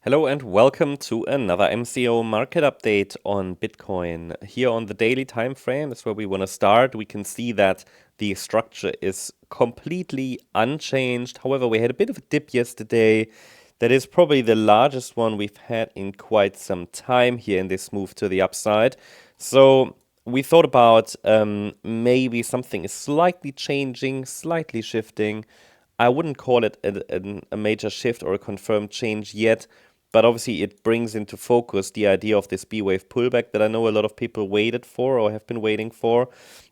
Hello and welcome to another MCO market update on Bitcoin. Here on the daily time frame is where we want to start. We can see that the structure is completely unchanged. However, we had a bit of a dip yesterday. That is probably the largest one we've had in quite some time here in this move to the upside. So we thought about maybe something is slightly changing, slightly shifting. I wouldn't call it a major shift or a confirmed change yet, but obviously it brings into focus the idea of this B-wave pullback that I know a lot of people waited for or have been waiting for.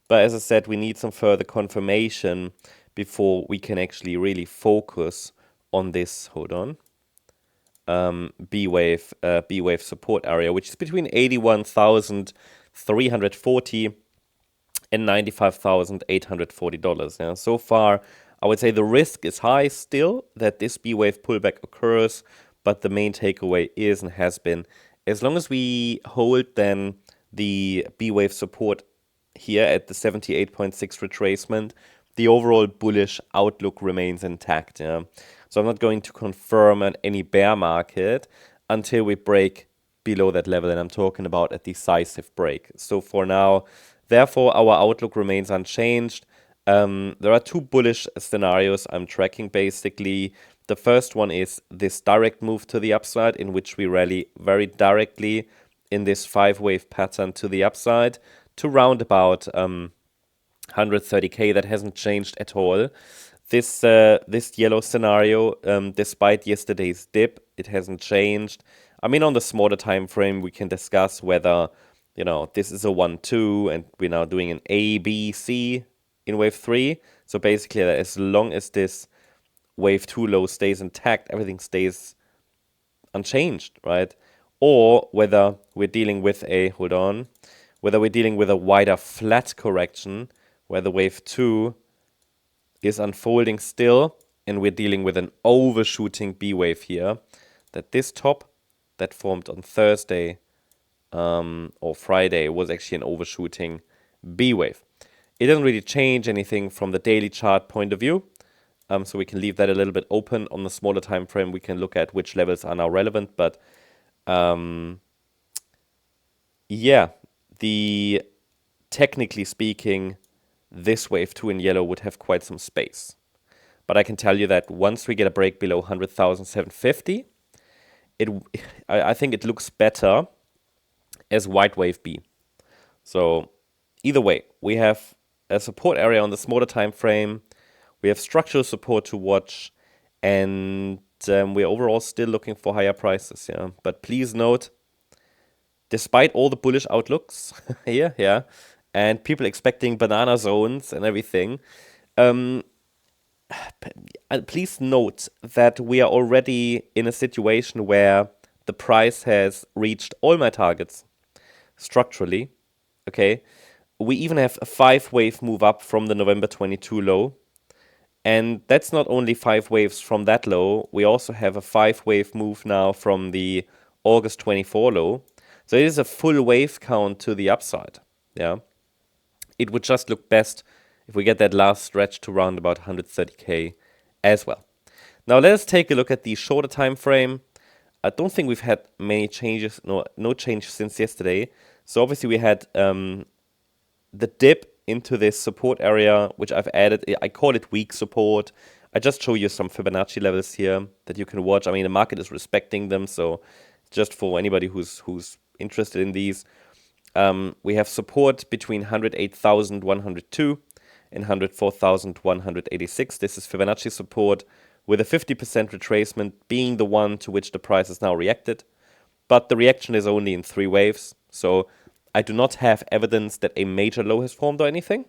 But as I said, we need some further confirmation before we can actually really focus on this. Hold on. B-wave support area, which is between 81,340 and $95,840. Yeah. So far, I would say the risk is high still that this B-wave pullback occurs, but the main takeaway is and has been, as long as we hold then the B-wave support here at the 78.6 retracement, the overall bullish outlook remains intact. Yeah. So I'm not going to confirm any bear market until we break below that level, and I'm talking about a decisive break. So for now, therefore, our outlook remains unchanged. There are two bullish scenarios I'm tracking basically. The first one is this direct move to the upside, in which we rally very directly in this 5-wave pattern to the upside to round about 130k. That hasn't changed at all. This yellow scenario, despite yesterday's dip, it hasn't changed. I mean, on the smaller time frame, we can discuss whether, this is a 1-2 and we're now doing an A, B, C in wave 3. So basically, as long as this wave 2 low stays intact, everything stays unchanged, right? Or whether we're dealing with a wider flat correction where the wave 2 is unfolding still and we're dealing with an overshooting B wave here, that this top that formed on Thursday or Friday was actually an overshooting B wave. It doesn't really change anything from the daily chart point of view. So we can leave that a little bit open. On the smaller time frame, we can look at which levels are now relevant. But technically speaking, this wave 2 in yellow would have quite some space. But I can tell you that once we get a break below 100,750, I think it looks better as white wave B. So either way, we have a support area on the smaller time frame. We have structural support to watch, and we're overall still looking for higher prices. Yeah, but please note, despite all the bullish outlooks here, and people expecting banana zones and everything, please note that we are already in a situation where the price has reached all my targets structurally. Okay, we even have a 5-wave move up from the November 22 low. And that's not only 5 waves from that low, we also have a 5-wave move now from the August 24 low. So it is a full wave count to the upside. Yeah, it would just look best if we get that last stretch to round about 130k as well. Now let us take a look at the shorter time frame. I don't think we've had many changes, no change since yesterday. So obviously we had the dip into this support area, which I've added. I call it weak support. I just show you some Fibonacci levels here that you can watch. I mean, the market is respecting them, so just for anybody who's interested in these, we have support between 108,102 and 104,186. This is Fibonacci support, with a 50% retracement being the one to which the price has now reacted. But the reaction is only in 3 waves, so I do not have evidence that a major low has formed or anything,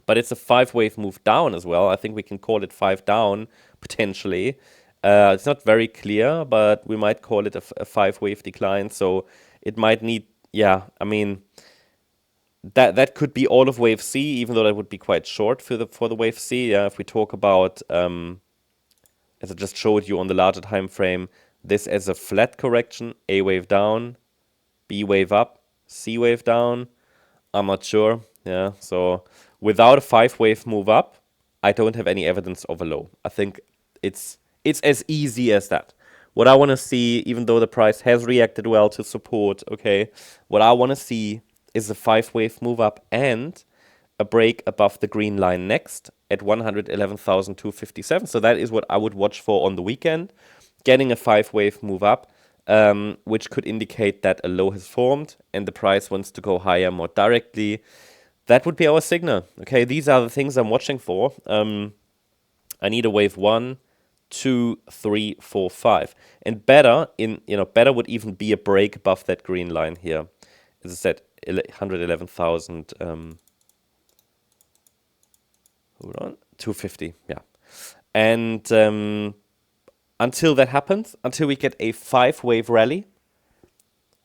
but it's a 5-wave move down as well. I think we can call it 5 down, potentially. It's not very clear, but we might call it a 5-wave decline, so it might need, I mean, that could be all of wave C, even though that would be quite short for the wave C. Yeah, if we talk about, as I just showed you on the larger time frame, this as a flat correction, A wave down, B wave up, C wave down, I'm not sure. Yeah, so without a 5-wave move up, I don't have any evidence of a low. I think it's as easy as that. what I want to see, even though the price has reacted well to support, okay, what I want to see is a 5-wave move up and a break above the green line next at 111,257. So that is what I would watch for on the weekend. Getting a 5-wave move up, which could indicate that a low has formed and the price wants to go higher more directly. That would be our signal. Okay, these are the things I'm watching for. I need a wave 1, 2, 3, 4, 5. And better would even be a break above that green line here. As I said, 111,000. Hold on, 250. Yeah, and until that happens, until we get a 5-wave rally,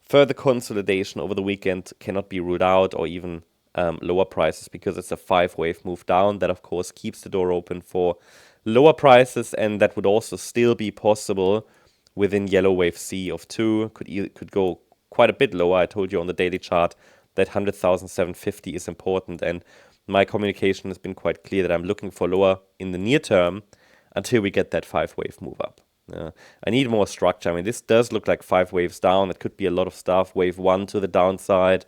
further consolidation over the weekend cannot be ruled out, or even lower prices, because it's a 5-wave move down. That, of course, keeps the door open for lower prices, and that would also still be possible within yellow wave C of 2. Could go quite a bit lower. I told you on the daily chart that 100,750 is important, and my communication has been quite clear that I'm looking for lower in the near term until we get that 5-wave move up. I need more structure. I mean, this does look like 5 waves down. It could be a lot of stuff. Wave 1 to the downside.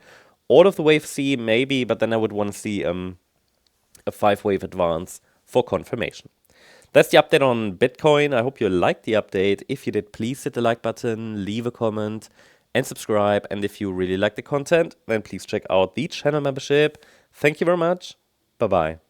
All of the wave C, maybe, but then I would want to see a 5-wave advance for confirmation. That's the update on Bitcoin. I hope you liked the update. If you did, please hit the like button, leave a comment, and subscribe. And if you really like the content, then please check out the channel membership. Thank you very much. Bye-bye.